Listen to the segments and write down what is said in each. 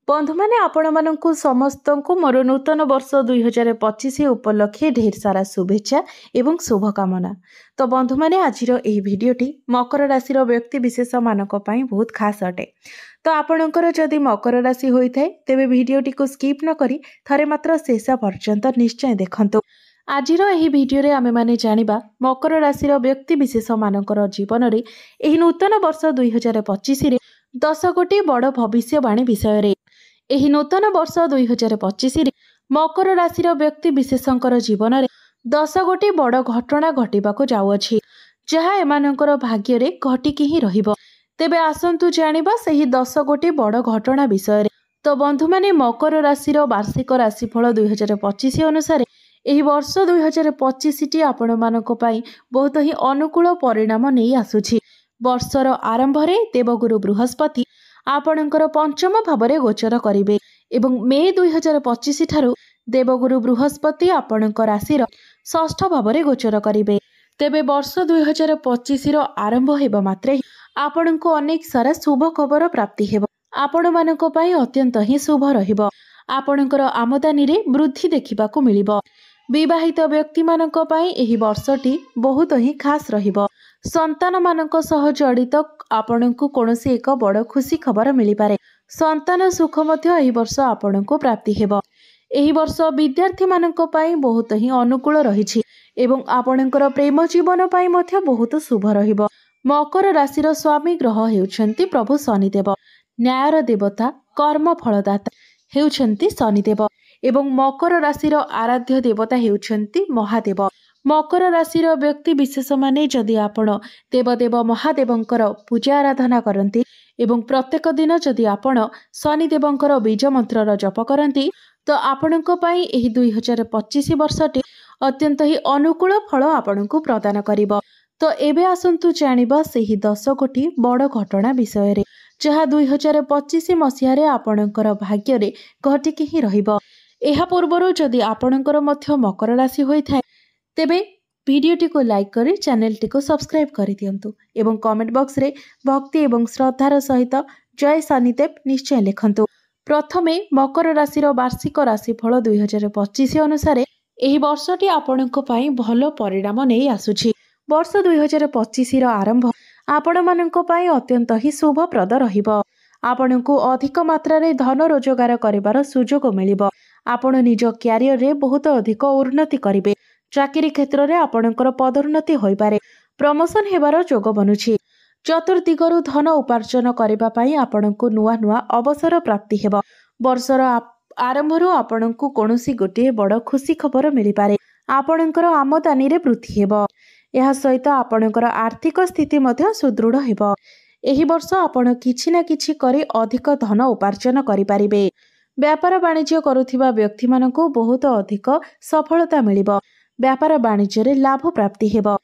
बंधु मैंने आपण मानू समस्त को मोर नूतन वर्ष 2025 उपलक्षे ढेर सारा शुभेच्छा एवं शुभकामना। तो बंधु मैंने आज भिडटी मकर राशि व्यक्ति विशेष मानक बहुत खास अटे। तो आपणकर जदि मकर राशि होता है तेबे भिडटी को स्किप न करी थरे मात्र शेष पर्यंत निश्चय देखंतु। आज भिडियो रे आमे माने जानिबा मकर राशि व्यक्ति विशेष मानकर जीवन में एही नूतन वर्ष 2025 रे 10 कोटी बड़ भविष्यवाणी विषय रे। एही नूतन वर्ष 2025 रे मकर राशि व्यक्ति विशेषकर जीवन में 10 गोटी बड़ घटना घटिबाको जाउअछि, जहा एमानकर भाग्य रे घटिकी ही रहिबो। तेबे आसंतु जानिबा सही 10 गोटी बड़ घटना विषय रे। तो बंधु माने मकर राशि वार्षिक राशिफल 2025 अनुसार एही वर्ष 2025 टी आपण मानको पई बहुत ही अनुकूल परिणाम नहीं आसुछि। वर्षर आरंभ रे देवगुरु बृहस्पति आपणकर पंचम भावरे गोचर करिवे एवं मे 2025 ठारू देवगुरु बृहस्पति आपणकर राशिर षष्ठ भावरे गोचर करिवे। तेबे वर्ष 2025 रो आरंभ हेबा मात्रे आपणको अनेक सारा शुभ खबर प्राप्ति हेबो। आपण मानको पई अत्यंत ही शुभ रहिबो। आपणकर आमदानी रे वृद्धि देखिबाको मिलिबो। विवाहित व्यक्ति मानक पई एही वर्षटी बहुत ही खास रहिबो। संतान मानक सह जड़ित आपणको कोनोसी एक बड़ खुशी खबर मिली पारे। संतान सुख मध्य एही वर्ष आपणको प्राप्ति हेबो। एही वर्ष विद्यार्थी मानक पई बहुत ही अनुकूल रहिछि एवं आपणकर प्रेम जीवन पई मध्य बहुत शुभ रहिबो। मकर राशिर स्वामी ग्रह हेउछन्ति प्रभु शनिदेव। न्यायर देवता कर्म फलदाता हेउछन्ति शनिदेव एवं मकर राशिर आराध्य देवता हेउछन्ति महादेव। मकर राशिर व्यक्ति विशेष माने जदि आपण देवदेव महादेवंकर पूजा आराधना करती एवं प्रत्येक दिन जदि आपण शनिदेवंकर बीज मंत्रर जप करती तो आपणको पई एही 2025 वर्षटी अत्यंत ही अनुकूल फल आपणको प्रदान करिबो। तो एबे आसंतु जानिबा सेही 10 कोटी बड़ घटना विषय रे, जहा 2025 मसिया रे आपणकर भाग्य रे घटिकी ही रहिबो। एहा पूर्वरु जदि आपणकर मध्य मकर राशि होइथाय तेबे वीडियोटी को लाइक करी चैनल टी को सब्सक्राइब कर दियंतु एवं कमेंट बॉक्स रे भक्ति एवं श्रद्धार सहित जय शनिदेव निश्चय लिखंतु। प्रथमे मकर राशिर वार्षिक राशिफल 2025 अनुसार एही वर्षटी आपणको पई भलो परिणाम नै आसुछि। वर्ष 2025 रो आरंभ आपण माननको पई अत्यंत ही शुभप्रद रहिबो। आपणको अधिक मात्रा रे धन रोजगार करिवार सुजोग मिलिबो। आपण निज क्यारियर रे बहुत अधिक उन्नति करिवे। चाकरी क्षेत्र रे आपणकर पदोन्नति होई पारे। प्रमोशन हेबार जोग बनुछि। चतुर्दिगरु धन उपार्जन करिबा पई आपणको नुआ नुआ अवसर प्राप्ति हेबो। वर्षर आरंभरु आपणको कोनोसी गोटे बड़ खुशी खबर मिली पारे। आपणकर आमदानी रे वृद्धि हेबो। एहा सहित आपणकर आर्थिक स्थिति मध्य सुदृढ़ हेबो। एही वर्ष आपण किछि ना किछि करी अधिक धन उपार्जन करि पारिबे। व्यापार वाणिज्य करुथिबा व्यक्ति मानकु बहुत अधिक सफलता मिलिबो। व्यापार वाणिज्य रे लाभ प्राप्ति हेबो।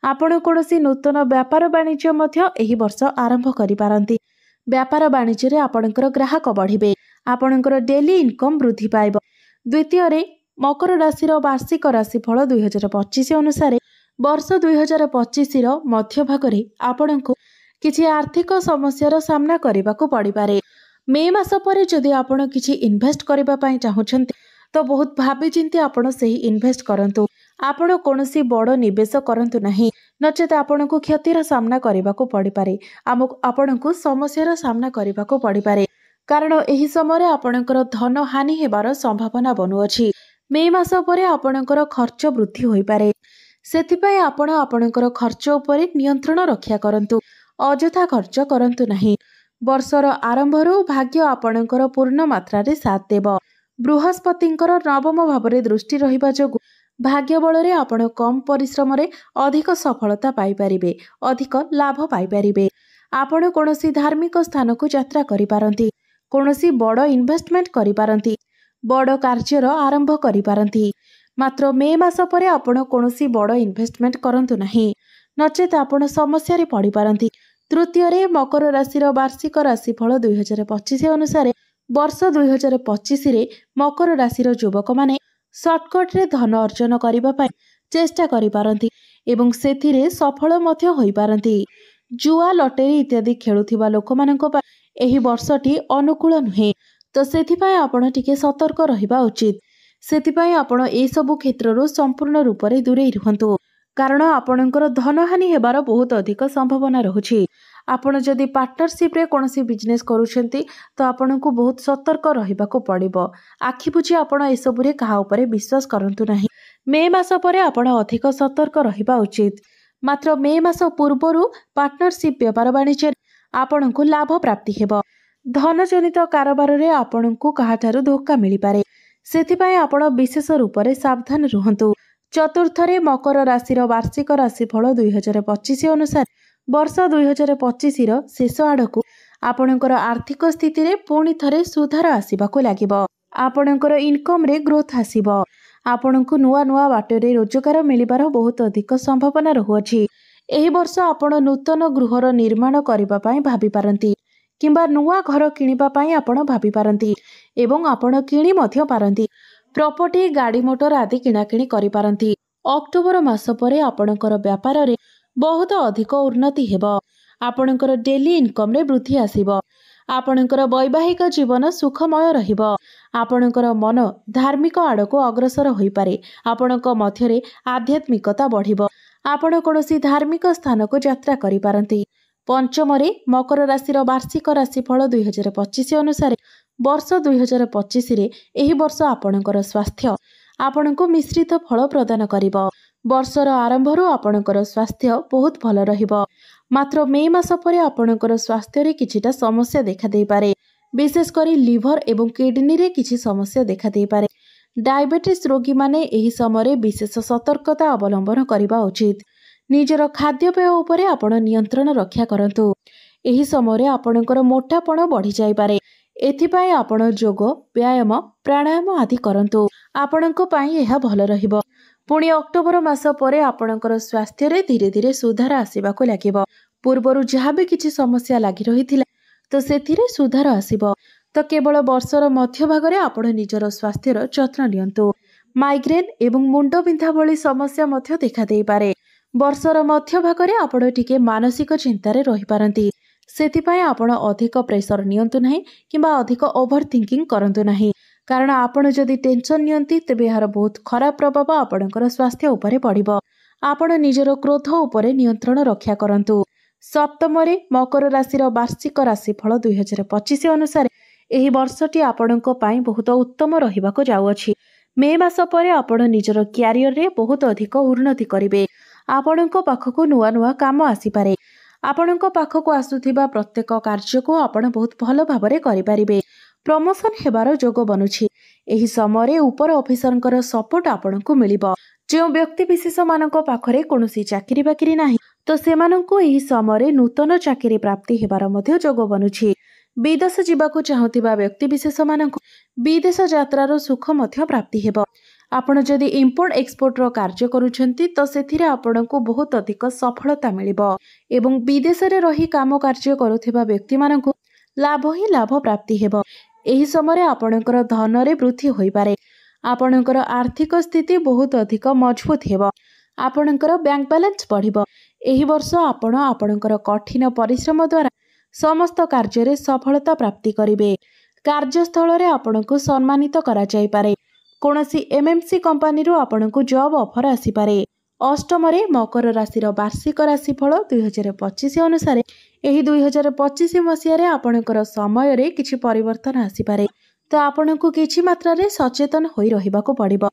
आपण कोनोसी नूतन व्यापार वाणिज्य मध्य एही वर्ष आरंभ करि पारंती। व्यापार वाणिज्य रे आपणकर ग्राहक बढ़िबे। आपणकर डेली इनकम वृद्धि पाइबो। द्वितीय रे मकर राशिर वार्षिक राशिफल 2025 अनुसार वर्ष 2025 रो मध्य भाग रे आपणको किछि आर्थिक समस्यार सामना करिबाको पड़ि पारे। मे मास परे जदि आपण किछि इन्वेस्ट करिबा पई चाहुछन्ते तो बहुत भाबी चिंती आपण सही इन्वेस्ट करंतु। आपण कोनोसी बड़ निवेश करंतु नाही, नचेत आपणको क्षतिर सामना करिबाको पड़ि पारे। आपणको समस्यार सामना करिबाको पड़ि पारे, कारण एही समय आपणकर धन हानि हेबार संभावना बनुअछि। मे मास परे आपणकर खर्च वृद्धि होई पारे। सेथिपई आपण आपणकर खर्च उपरे नियंत्रण रक्षा करंतु। अजथा खर्च करंतु नाही। वर्षर आरंभरु भाग्य आपणकर पूर्ण मात्रा रे साथ देबो। बृहस्पतिंकर नवम भावरे दृष्टि रहिबा जोगु भाग्य बଳରେ आपण कम परिश्रम रे अधिक सफलता पाई परिबे, अधिक लाभ पाई परिबे। आपण कोनोसी धार्मिक स्थान को यात्रा करि पारंती, कोनोसी बड़ इन्वेस्टमेंट करि पारंती, बड़ कार्यर आरंभ करि पारंती। मात्र मे मास परे आपण कोनोसी बड़ इन्वेस्टमेंट करंतु नाही, नचेत आपण समस्या रे पड़ी पारंती। तृतीय रे मकर राशिर वार्षिक राशिफल 2025 अनुसार वर्ष 2025 रे मकर राशिर युवक माने शॉर्टकट रे धन अर्जन करिबा पई चेष्टा करि पारंती एवं सेथिरे सफल मध्य होई पारंती। जुआ लटेरी इत्यादि खेलुथिबा लोकमानंको पई एही वर्षटी अनुकूल नुहे। तो सेथिपाई आपण टिके सतर्क रहिबा उचित। सेथिपाई आपण ए सबु क्षेत्रରୁ संपूर्ण रूप रे दूरे रुहंतु, कारण आपणकर धनहानि हेबार बहुत अधिक संभावना रहुछि। आपण जदि पार्टनरशिप रे कोनोसी बिजनेस करूछंती तो आपणको बहुत सतर्क रहिबाको पड़िबो। आखि बुझी आपण ए सबुरे काहा उपरे विश्वास करंतु नाही। मे मास परे आपण अधिक सतर्क रहिबा उचित। मात्र मे मास पूर्वरु पार्टनरशिप व्यापार वाणिज्य आपणको लाभ प्राप्ति हेबो। धन जनित कारोबार रे आपणको काहाठारु धोखा मिली पारे, सेथिपाई आपण विशेष रूप रे सावधान रुहंतु। चतुर्थ रे मकर राशि वार्षिक राशिफल 2025 अनुसार वर्ष 2025 रो शेष आड़कू आपणकर आर्थिक स्थिति रे पुणी थरे सुधार आसीबाको लागिबो। आपणकर इनकम रे ग्रोथ आसीबो। आपणको नुआ नुआ बाटरे रोजगार मिलिबार बहुत अधिक संभावना रहुअछि। एही वर्ष आपण नूतन गृहर निर्माण करिबा पई भाबी पारंती, किंबा नुआ घर किनिबा पई आपण भाबी पारंती एवं आपण किनि मध्य पारंती। प्रॉपर्टी गाड़ी मोटर आदि किणाकिणी करि पारंती। अक्टोबर मास परे आपणकर व्यापार रे बहुत अधिक उन्नति हेबो। आपणकर डेली इनकम रे वृद्धि आसीबो। आपणकर वैवाहिक जीवन सुखमय रहिबो। आपणकर मन धार्मिक आड़को अग्रसर होई पारे। आपणक मध्यरे आध्यात्मिकता बढ़िबो। आपण कोनोसी धार्मिक स्थान को यात्रा करि पारंती। पंचम रे मकर राशि वार्षिक राशिफल 2025 अनुसार वर्ष 2025 रे एही वर्ष आपणकर स्वास्थ्य आपणको मिश्रित फल प्रदान करिबो। वर्षर आरंभरू आपणकर स्वास्थ्य बहुत भल रहिबो। मात्र मे मास परे आपणकर स्वास्थ्य रे किछिटा समस्या देखा देई पारे। विशेष करी लिवर एवं किडनी रे किछि समस्या देखा देई पारे। डायबिटीज रोगी माने एही समय विशेष सतर्कता अवलंबन करिबा उचित। निजर खाद्यपेय उपरे आपण नियंत्रण रक्षा करंतु। एही समय आपणकर मोटापण बढ़ी जाई पारे। एथिपाई आपण योग व्यायाम प्राणायाम आदि करंतु। आपणको पाई एहा भल रहिबो। पुणी अक्टोबर मास परे आपणकर स्वास्थ्य रे धीरे धीरे सुधार आसीबाको लागिबो। पूर्वरु जहाँ भी किछि समस्या लागि रहिथिला तो सेथिरे सुधार आसीबो। तो केवल वर्षर मध्य भागरे आपण निजर स्वास्थ्यर जत्न नियंतु। माइग्रेन एवं मुंड बिंधा भली समस्या मध्य देखा देई पारे। वर्षर मध्य भागरे आपण टिके मानसिक चिंतारे रहि पारंती। सेथिपाई आपण अधिक प्रेशर नियंतु नाही किंबा अधिक ओभर थिंकिंग करंतु नाही, कारण आपण जदि टेंशन नियंती तेबे यार बहुत खराब प्रभाव आपणकर स्वास्थ्य उपरे पड़िबो। आपण निजर क्रोध उपरे नियंत्रण रक्षा करंतु। सप्तम रे मकर राशि वार्षिक राशिफल 2025 अनुसार एही वर्षटी आपणको पाई बहुत उत्तम रहिबाको जाउअछि। मे मास परे आपण निजर क्यारियर रे बहुत अधिक उन्नति करिवे। आपणको पाखको नुआ नुआ काम आसी पारे। आपणको पाखको आसुथिबा प्रत्येक कार्य को आपण बहुत भल भाबरे करि पारिबे। प्रमोशन हेबार जोग बनुछि। एही समय ऊपर ऑफिसरଙ୍କର सपोर्ट आपणको मिलिबो। जो व्यक्ति विशेष मानक पाखरे कोनोसी चाकरी बाकरी नाही तो सेमानंको एही समय नूतन चाकरी प्राप्ति हेबार मध्य जोग बनुछि। विदेश जीवाको चाहुथिबा व्यक्ति विशेष मानक विदेश यात्रार सुख मध्य प्राप्ति हेबो। आपण जदि इम्पोर्ट एक्सपोर्ट रो कार्य करूछंती तो सेथिरे आपणको बहुत अधिक सफलता मिलिबो एवं विदेश रे रही काम कार्य करूथिबा व्यक्ति मानक लाभ ही लाभ प्राप्ति हेबो। एही समय आपणकर धन रे वृद्धि होई पारे। आपणकर आर्थिक स्थिति बहुत अधिक मजबूत हेबो। आपणकर बैंक बैलेंस बढ़िबो। एही वर्ष आपण आपणकर कठिन परिश्रम द्वारा समस्त कार्य रे सफलता प्राप्ति करिवे। कार्यस्थल रे आपणको सम्मानित करा जाई पारे। कोनोसी एमएमसी कंपनी रो आपणको जॉब ऑफर आसी पारे। अष्टम रे मकर राशि वार्षिक राशिफल 2025 अनुसार एही 2025 मसिया रे आपणकर समय रे किछि परिवर्तन आसी पारे। तो आपणको किछि मात्रा रे सचेतन होई रहिबाको पड़िबो।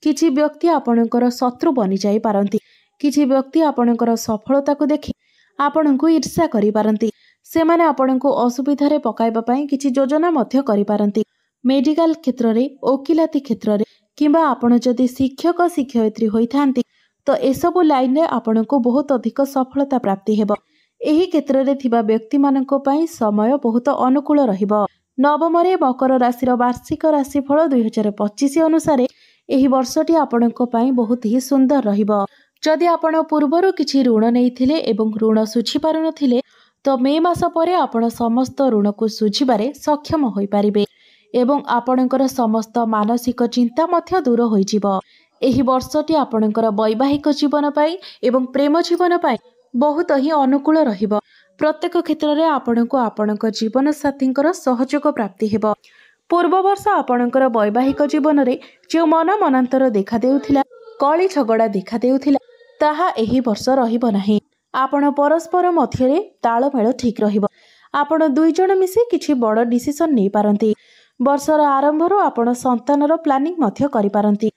किछि व्यक्ति आपणकर शत्रु बनि जाई पारंती। किछि व्यक्ति आपणकर सफलता को देखि आपणको ईर्ष्या करि पारंती। सेमाने आपणको असुविधा रे पकाइबा पई किछि योजना मध्य करि पारंती। मेडिकल क्षेत्र रे, ओकिलाती क्षेत्र रे किंबा आपण जदि शिक्षक शिक्षयित्री होइथांती तो एसबु लाइन रे आपणको बहुत अधिक सफलता प्राप्ति हेबो। एही क्षेत्र रे थिबा व्यक्ति माननको पई समय बहुत अनुकूल रहिबो। नवम रे मकर राशि वार्षिक राशिफल 2025 अनुसार एही वर्षटी आपणको पई बहुत ही सुंदर रहिबो। जदि आपण पूर्वरु किछि ऋण नेइथिले एवं ऋण सुझी पारु नथिले तो मे मास परे आपण समस्त ऋण को सुझिबारे सक्षम होई पारिबे एवं आपणकर समस्त मानसिक चिंता मध्य दूर होई जिवो। एही वर्षटी आपणकर वैवाहिक जीवन पाई एवं प्रेम जीवन पाई बहुत ही अनुकूल रहिबो। प्रत्येक क्षेत्र रे आपणको आपणक जीवन साथींकर सहयोग प्राप्ति हेबो। पूर्व वर्ष आपणकर वैवाहिक जीवन में जो मन मनांतर देखा देउथिला कली झगड़ा देखा देउथिला ताहा एही वर्ष रहिब नाही। आपण परस्पर मध्यरे तालमेल ठीक रहिब। आपण दुई जण मिसी किछि बड़ डिसिजन नै पारंती। वर्षर आरंभरू आपण संतानर प्लानिंग मध्य करि पारंती।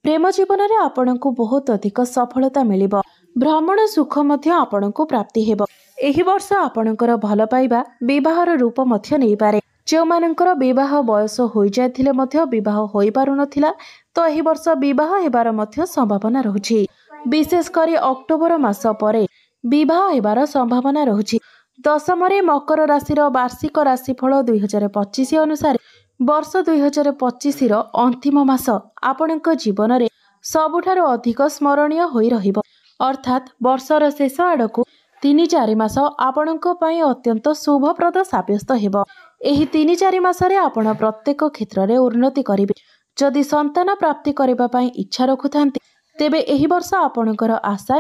प्रेम जीवन में आपणको बहुत अधिक सफलता मिलिब। भ्रमण सुख मध्य आपणको प्राप्ति हेब। एही वर्ष आपणकर भल पाइबा विवाहर रूप मध्य नै पारे। जो मानकर विवाह बयस होई जायथिले मध्य विवाह होई पारु नथिला तो एही वर्ष विवाह हेबार मध्य संभावना रहुछि। विशेष करी अक्टोबर मास परे विवाह हेबार संभावना रहुछि। दशम रे मकर राशिर वार्षिक राशिफल 2025 अनुसार वर्ष 2025 रो अंतिम मास आपणक जीवन रे सबुठारो अधिक स्मरणीय होई रहिब। अर्थात वर्षर शेष आड़कू 3-4 मास आपणक पई अत्यंत शुभप्रद साब्यस्त हेब। एही 3-4 मासरे आपण प्रत्येक क्षेत्र रे उन्नति करिवे। जदि संतान प्राप्ति करबा पई इच्छा रखुथांती तेबे एही वर्ष आपणकर आशा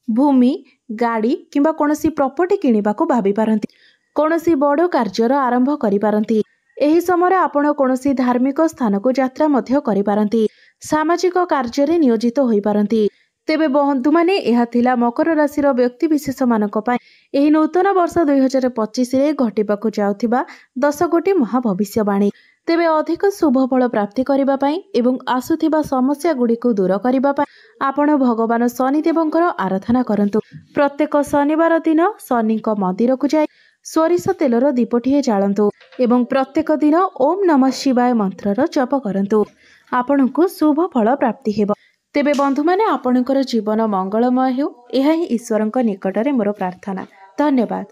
भूमि गाड़ी किंबा कोनोसी प्रॉपर्टी किनिबाकू भाबी पारंती। कोनोसी बड़ कार्यर आरंभ करि पारंती। एही समय आपण कोनोसी धार्मिक स्थान को यात्रा मध्य करि पारंती। सामाजिक कार्य रे नियोजित होई पारंती। तेबे बंधु माने एहा थिला मकर राशिर व्यक्ति विशेष मानक पई एही नूतन वर्ष 2025 रे घटिबाकू जाउथिबा 10 कोटी महाभविष्यवाणी। तेबे अधिक शुभ फल प्राप्ति करिबा पई एवं आसुथिबा समस्या गुडी को दूर करिबा पई आपण भगवान शनिदेवंकर आराधना करंतु। प्रत्येक शनिवार दिन शनिक मंदिर को जाय सोरिष तेलर दीपटिए जाळंतु एवं प्रत्येक दिन ओम नमः शिवाय मंत्रर जप करंतु। आपणको शुभ फल प्राप्ति हेब। तेबे बंधु माने आपणकर जीवन मंगलमय हेउ एहा ही ईश्वरंक निकटरे मोर प्रार्थना। धन्यवाद।